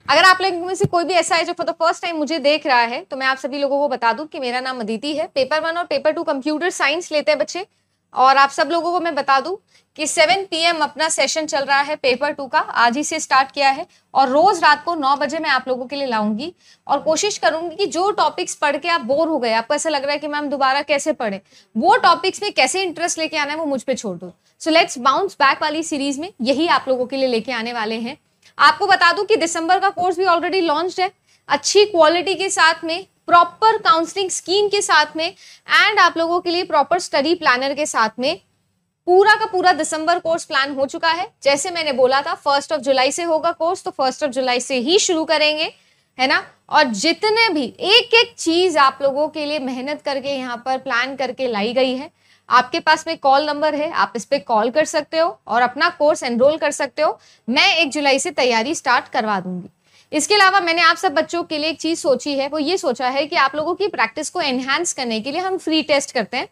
अगर आप लोगों में से कोई भी ऐसा है जो फॉर द फर्स्ट टाइम मुझे देख रहा है, तो मैं आप सभी लोगों को बता दूं कि मेरा नाम अदिति है। पेपर 1 और पेपर 2 कंप्यूटर साइंस लेते हैं बच्चे। और आप सब लोगों को मैं बता दूं कि 7 PM अपना सेशन चल रहा है पेपर 2 का, आज ही से स्टार्ट किया है। और रोज रात को 9 बजे मैं आप लोगों के लिए लाऊंगी और कोशिश करूंगी कि जो टॉपिक्स पढ़ के आप बोर हो गए, आपको ऐसा लग रहा है कि मैम दोबारा कैसे पढ़े, वो टॉपिक्स में कैसे इंटरेस्ट लेके आना है वो मुझ पे छोड़ दो। सो लेट्स बाउंस बैक वाली सीरीज में यही आप लोगों के लिए लेके आने वाले हैं। आपको बता दूं कि दिसंबर का कोर्स भी ऑलरेडी लॉन्च्ड है, अच्छी क्वालिटी के साथ में, प्रॉपर काउंसलिंग स्कीम के साथ में एंड आप लोगों के लिए प्रॉपर स्टडी प्लानर के साथ में पूरा का पूरा दिसंबर कोर्स प्लान हो चुका है। जैसे मैंने बोला था 1 जुलाई से होगा कोर्स, तो 1 जुलाई से ही शुरू करेंगे, है ना। और जितने भी एक एक चीज आप लोगों के लिए मेहनत करके यहाँ पर प्लान करके लाई गई है, आपके पास में कॉल नंबर है, आप इस पे कॉल कर सकते हो और अपना कोर्स एनरोल कर सकते हो। मैं 1 जुलाई से तैयारी स्टार्ट करवा दूंगी। इसके अलावा मैंने आप सब बच्चों के लिए एक चीज सोची है, वो ये सोचा है कि आप लोगों की प्रैक्टिस को एनहांस करने के लिए हम फ्री टेस्ट करते हैं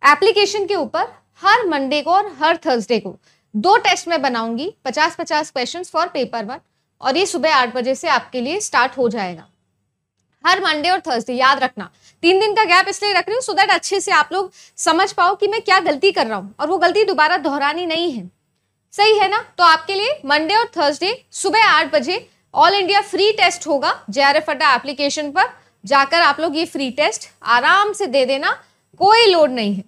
एप्लीकेशन के ऊपर। हर मंडे को और हर थर्सडे को 2 टेस्ट में बनाऊंगी, 50-50 क्वेश्चन फॉर पेपर 1, और ये सुबह 8 बजे से आपके लिए स्टार्ट हो जाएगा। हर मंडे और थर्सडे, याद रखना 3 दिन का गैप इसलिए रख रही हूँ सो दैट अच्छे से आप लोग समझ पाओ कि मैं क्या गलती कर रहा हूँ और वो गलती दोबारा दोहरानी नहीं है। सही है ना। तो आपके लिए मंडे और थर्सडे सुबह 8 बजे ऑल इंडिया फ्री टेस्ट होगा JRF अड्डा एप्लीकेशन पर जाकर आप लोग ये फ्री टेस्ट आराम से दे देना, कोई लोड नहीं है।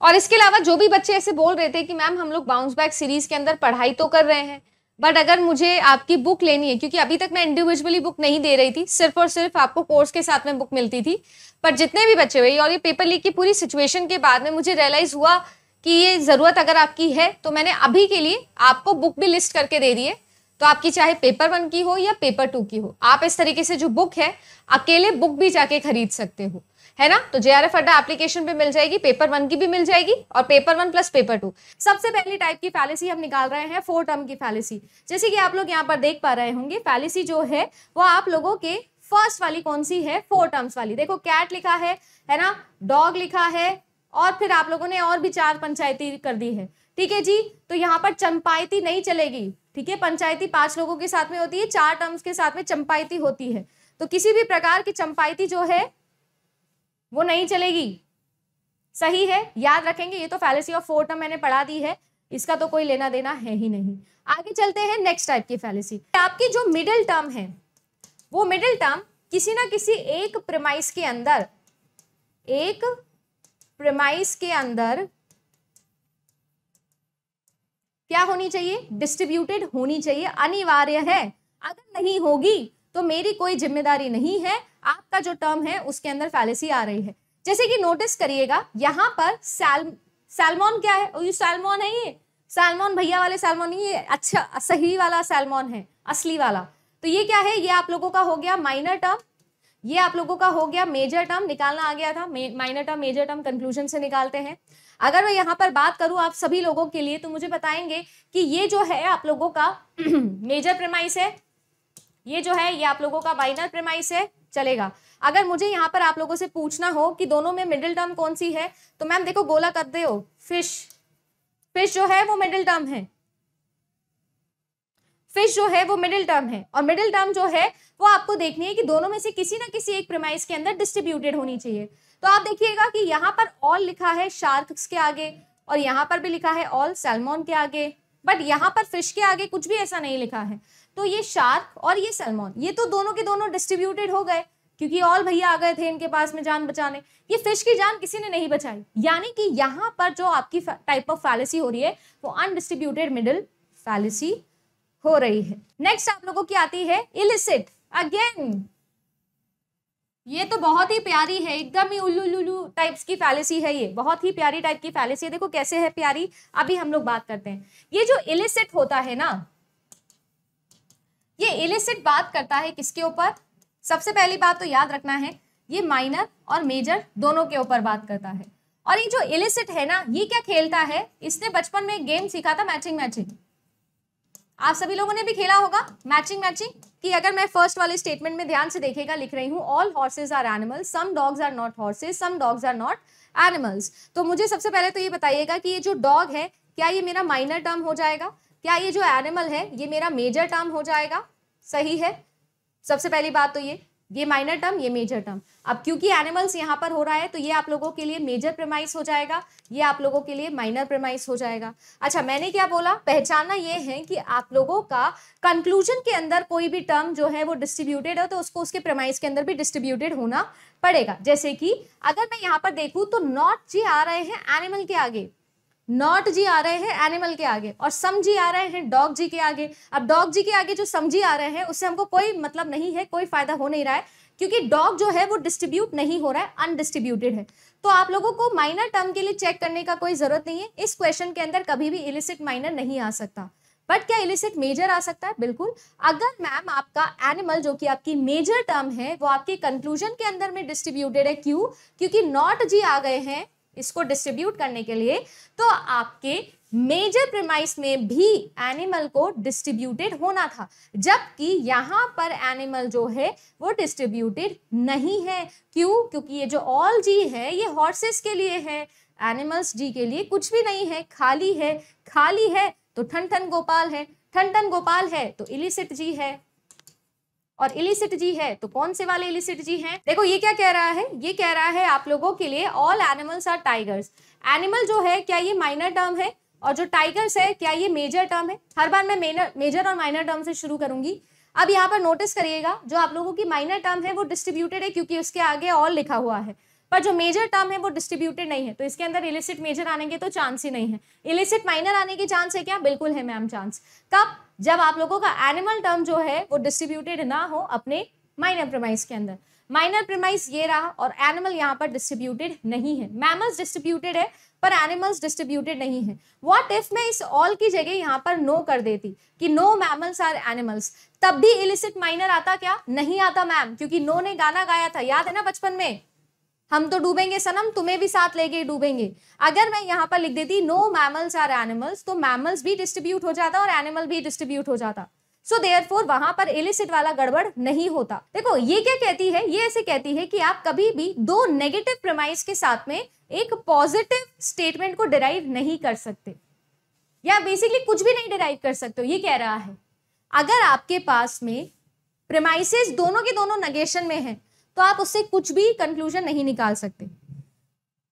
और इसके अलावा जो भी बच्चे ऐसे बोल रहे थे कि मैम हम लोग बाउंस बैक सीरीज के अंदर पढ़ाई तो कर रहे हैं, बट अगर मुझे आपकी बुक लेनी है, क्योंकि अभी तक मैं इंडिविजुअली बुक नहीं दे रही थी, सिर्फ और सिर्फ आपको कोर्स के साथ में बुक मिलती थी। पर जितने भी बच्चे हुए और ये पेपर लीक की पूरी सिचुएशन के बाद में मुझे रियलाइज हुआ कि ये जरूरत अगर आपकी है, तो मैंने अभी के लिए आपको बुक भी लिस्ट करके दे दी है। तो आपकी चाहे पेपर 1 की हो या पेपर 2 की हो, आप इस तरीके से जो बुक है अकेले बुक भी जाके खरीद सकते हो, है ना। तो JRF अड्डा एप्लीकेशन पे मिल जाएगी, पेपर 1 की भी मिल जाएगी और पेपर 1 प्लस पेपर 2। सबसे पहली टाइप की फैलेसी हम निकाल रहे हैं 4 टर्म की फैलेसी। जैसे कि आप लोग यहाँ पर देख पा रहे होंगे, फैलेसी जो है वो आप लोगों के फर्स्ट वाली कौन सी है, 4 टर्म्स वाली। देखो कैट लिखा है ना, डॉग लिखा है और फिर आप लोगों ने और भी 4 पंचायती कर दी है, ठीक है जी। तो यहाँ पर चंपायती नहीं चलेगी, ठीक है। पंचायती 5 लोगों के साथ में होती है, 4 टर्म्स के साथ में चंपायती होती है, तो किसी भी प्रकार की चंपायती जो है वो नहीं चलेगी। सही है, याद रखेंगे। ये तो फैलेसी ऑफ 4 टर्म मैंने पढ़ा दी है, इसका तो कोई लेना देना है ही नहीं। आगे चलते हैं नेक्स्ट टाइप की फैलेसी। आपकी जो मिडिल टर्म है, वो मिडिल टर्म किसी ना किसी एक प्रेमाइस के अंदर, एक प्रेमाइस के अंदर क्या होनी चाहिए, डिस्ट्रीब्यूटेड होनी चाहिए, अनिवार्य है। अगर नहीं होगी तो मेरी कोई जिम्मेदारी नहीं है, आपका जो टर्म है उसके अंदर फैलेसी आ रही है। जैसे कि नोटिस करिएगा यहाँ पर सैल्मोन क्या है, ये सैल्मोन है, ये सैल्मोन भैया वाले सैल्मोन नहीं, ये अच्छा सही वाला सैल्मोन है, असली वाला। तो ये क्या है, ये आप लोगों का हो गया माइनर टर्म, ये आप लोगों का हो गया मेजर टर्म। निकालना आ गया था, minor term major term conclusion से निकालते हैं। अगर मैं यहाँ पर बात करूँ आप सभी लोगों के लिए, तो मुझे बताएंगे कि ये जो है आप लोगों का मेजर प्रेमाइस है, ये जो है ये आप लोगों का माइनर प्रेमाइस है, चलेगा। अगर मुझे यहाँ पर आप लोगों से पूछना हो कि दोनों में मिडिल टर्म कौन सी है, तो मैम देखो गोला करते हो, फिश, फिश जो है वो मिडिल टर्म है, फिश जो है वो मिडिल टर्म है। और मिडिल टर्म जो है वो आपको देखनी है कि दोनों में से किसी ना किसी एक प्रेमाइस के अंदर डिस्ट्रीब्यूटेड होनी चाहिए। तो आप देखिएगा कि यहाँ पर ऑल लिखा है शार्क्स के आगे और यहाँ पर भी लिखा है ऑल सैल्मोन के आगे, बट यहाँ पर फिश के आगे कुछ भी ऐसा नहीं लिखा है। तो ये शार्क और ये सैल्मोन, ये तो दोनों के दोनों डिस्ट्रीब्यूटेड हो गए, क्योंकि ऑल भैया आ गए थे इनके पास में जान बचाने। ये फिश की जान किसी ने नहीं बचाई, यानी कि यहाँ पर जो आपकी टाइप ऑफ फैलेसी हो रही है वो अनडिस्ट्रीब्यूटेड मिडिल फैलेसी हो रही है। नेक्स्ट आप लोगों की आती है इलिसिट। अगेन ये तो बहुत ही प्यारी है, एकदम ही उल्लू टाइप्स की फैलेसी है, ये बहुत ही प्यारी टाइप की फैलेसी है। देखो कैसे है प्यारी, अभी हम लोग बात करते हैं। ये जो इलिसिट होता है ना, ये इलिसिट बात करता है किसके ऊपर, सबसे पहली बात तो याद रखना है ये माइनर और मेजर दोनों के ऊपर बात करता है। और ये जो इलिसिट है ना, ये क्या खेलता है, इसने बचपन में एक गेम सीखा था मैचिंग मैचिंग, आप सभी लोगों ने भी खेला होगा मैचिंग मैचिंग। कि अगर मैं फर्स्ट वाले स्टेटमेंट में ध्यान से देखेगा लिख रही हूँ all horses are animals, some dogs are not horses, some dogs are not animals. तो मुझे सबसे पहले तो ये बताइएगा कि ये जो डॉग है क्या ये मेरा माइनर टर्म हो जाएगा, क्या ये जो एनिमल है ये मेरा मेजर टर्म हो जाएगा, सही है। सबसे पहली बात तो ये माइनर टर्म, ये मेजर टर्म। अब क्योंकि एनिमल्स यहाँ पर हो रहा है तो ये आप लोगों के लिए मेजर प्रेमाइस हो जाएगा, ये आप लोगों के लिए माइनर प्रेमाइस हो जाएगा। अच्छा, मैंने क्या बोला, पहचानना ये है कि आप लोगों का कंक्लूजन के अंदर कोई भी टर्म जो है वो डिस्ट्रीब्यूटेड है तो उसको उसके प्रेमाइस के अंदर भी डिस्ट्रीब्यूटेड होना पड़ेगा। जैसे कि अगर मैं यहाँ पर देखूँ तो नॉट जी आ रहे हैं एनिमल के आगे, नॉट जी आ रहे हैं एनिमल के आगे, और सम जी आ रहे हैं डॉग जी के आगे। अब डॉग जी के आगे जो सम जी आ रहे हैं उससे हमको कोई मतलब नहीं है, कोई फायदा हो नहीं रहा है, क्योंकि डॉग जो है वो डिस्ट्रीब्यूट नहीं हो रहा है, अनडिस्ट्रीब्यूटेड है। तो आप लोगों को माइनर टर्म के लिए चेक करने का कोई जरूरत नहीं है। इस क्वेश्चन के अंदर कभी भी इलिसिट माइनर नहीं आ सकता, बट क्या इलिसिट मेजर आ सकता है? बिल्कुल। अगर मैम आपका एनिमल जो कि आपकी मेजर टर्म है वो आपके कंक्लूजन के अंदर में डिस्ट्रीब्यूटेड है, क्यों? क्योंकि नॉट जी आ गए हैं इसको डिस्ट्रीब्यूट करने के लिए, तो आपके मेजर प्रीमाइस में भी एनिमल को डिस्ट्रीब्यूटेड होना था, जबकि यहां पर एनिमल जो है वो डिस्ट्रीब्यूटेड नहीं है। क्यों? क्योंकि ये जो ऑल जी है ये हॉर्सेस के लिए है, एनिमल्स जी के लिए कुछ भी नहीं है, खाली है। खाली है तो ठन ठन गोपाल है, ठन ठन गोपाल है तो इलिसिट जी है, और इलिसिट जी है तो कौन से वाले इलिसिट जी हैं? देखो ये क्या कह रहा है, ये कह रहा है आप लोगों के लिए all animals are tigers. Animal जो है क्या ये माइनर टर्म है, और जो टाइगर्स है क्या ये मेजर टर्म है? हर बार मैं मेजर और माइनर टर्म से शुरू करूंगी। अब यहाँ पर नोटिस करिएगा, जो आप लोगों की माइनर टर्म है वो डिस्ट्रीब्यूटेड है क्योंकि उसके आगे ऑल लिखा हुआ है, पर जो मेजर टर्म है वो डिस्ट्रीब्यूटेड नहीं है, तो इसके अंदर इलिसिट मेजर आने के तो चांस ही नहीं है। इलिसिट माइनर आने की चांस है क्या? बिल्कुल है मैम चांस। कब? जब आप लोगों का एनिमल टर्म जो है वो डिस्ट्रीब्यूटेड ना हो अपने माइनर प्रीमाइस के अंदर। माइनर प्रीमाइस ये रहा, और एनिमल यहाँ पर डिस्ट्रीब्यूटेड नहीं है। मैमल्स डिस्ट्रीब्यूटेड है पर एनिमल्स डिस्ट्रीब्यूटेड नहीं है। व्हाट इफ मैं इस ऑल की जगह यहाँ पर नो कर देती कि नो मैमल्स आर एनिमल्स, तब भी इलिसिट माइनर आता क्या? नहीं आता मैम, क्योंकि नो ने गाना गाया था, याद है ना बचपन में, हम तो डूबेंगे सनम तुम्हें भी साथ लेके डूबेंगे। अगर मैं यहाँ पर लिख देती नो मैमल्स आर एनिमल्स, तो मैमल्स भी डिस्ट्रीब्यूट हो जाता और एनिमल भी डिस्ट्रीब्यूट हो जाता। सो देयरफॉर वहां पर इलिसिट वाला गड़बड़ नहीं होता। देखो ये क्या कहती है, ये ऐसे कहती है कि आप कभी भी दो नेगेटिव प्रीमाइस के साथ में एक पॉजिटिव स्टेटमेंट को डिराइव नहीं कर सकते, या बेसिकली कुछ भी नहीं डिराइव कर सकते हो। ये कह रहा है अगर आपके पास में प्रीमाइसेस दोनों के दोनों नेगेशन में है तो आप उससे कुछ भी कंक्लूजन नहीं निकाल सकते,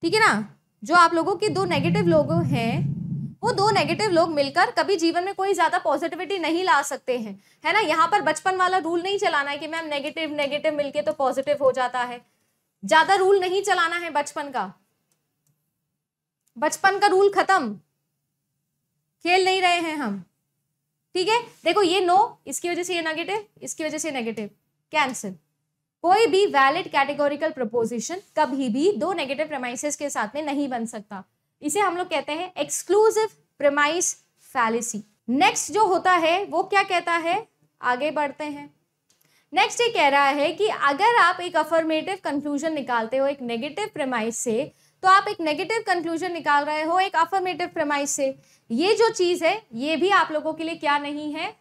ठीक है ना। जो आप लोगों के दो नेगेटिव लोग हैं वो दो नेगेटिव लोग मिलकर कभी जीवन में कोई ज्यादा पॉजिटिविटी नहीं ला सकते हैं, है ना। यहाँ पर बचपन वाला रूल नहीं चलाना है कि मैम नेगेटिव नेगेटिव मिलके तो पॉजिटिव हो जाता है, ज्यादा रूल नहीं चलाना है बचपन का। बचपन का रूल खत्म, खेल नहीं रहे हैं हम, ठीक है। देखो ये नो, इसकी वजह से ये नेगेटिव, इसकी वजह से नेगेटिव, कैंसिल। कोई भी वैलिड कैटेगोरिकल प्रपोजिशन कभी भी दो नेगेटिव प्रीमाइसेस के साथ में नहीं बन सकता। इसे हम लोग कहते हैं एक्सक्लूसिव प्रीमाइस फैलेसी। नेक्स्ट जो होता है वो क्या कहता है, आगे बढ़ते हैं। नेक्स्ट ये कह रहा है कि अगर आप एक अफर्मेटिव कंक्लूजन निकालते हो एक नेगेटिव प्रीमाइस से, तो आप एक नेगेटिव कंक्लूजन निकाल रहे हो एक अफर्मेटिव प्रीमाइस से। ये जो चीज है ये भी आप लोगों के लिए क्या नहीं है,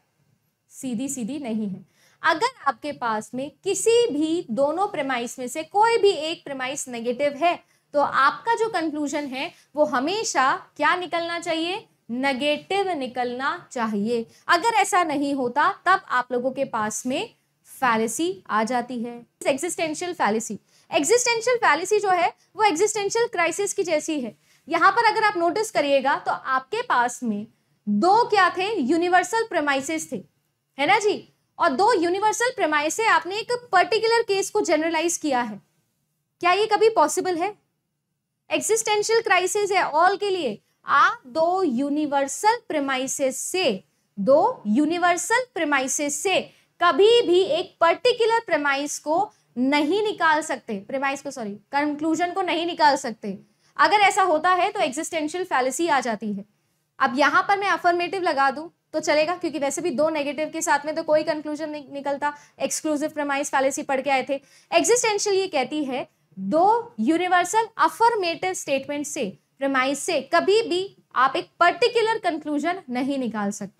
सीधी सीधी नहीं है। अगर आपके पास में किसी भी दोनों प्रीमाइस में से कोई भी एक प्रीमाइस नेगेटिव है तो आपका जो कंक्लूजन है वो हमेशा क्या निकलना चाहिए, नेगेटिव निकलना चाहिए। अगर ऐसा नहीं होता तब आप लोगों के पास में फैलेसी आ जाती है, एग्जिस्टेंशियल फैलेसी। एग्जिस्टेंशियल फैलेसी जो है वो एग्जिस्टेंशियल क्राइसिस की जैसी है। यहाँ पर अगर आप नोटिस करिएगा तो आपके पास में दो क्या थे, यूनिवर्सल प्रीमाइसेस थे, है ना जी। और दो यूनिवर्सल प्रीमाइस से आपने एक पर्टिकुलर केस को जनरलाइज किया है। क्या ये कभी पॉसिबल है? एग्जिस्टेंशियल क्राइसिस है ऑल के लिए, आप दो यूनिवर्सल प्रीमाइसेस से कभी भी एक पर्टिकुलर प्रीमाइस को नहीं निकाल सकते, कंक्लूजन को नहीं निकाल सकते। अगर ऐसा होता है तो एग्जिस्टेंशियल फैलेसी आ जाती है। अब यहां पर मैं अफर्मेटिव लगा दूं तो चलेगा, क्योंकि वैसे भी दो नेगेटिव के साथ में तो कोई कंक्लूजन नहीं निकलता। एक्सक्लूसिव प्रीमाइस फैलेसी पढ़ के आए थे। एग्जिस्टेंशियल ये कहती है दो यूनिवर्सल अफर्मेटिव स्टेटमेंट से, प्रीमाइस से कभी भी आप एक पर्टिकुलर कंक्लूजन नहीं निकाल सकते।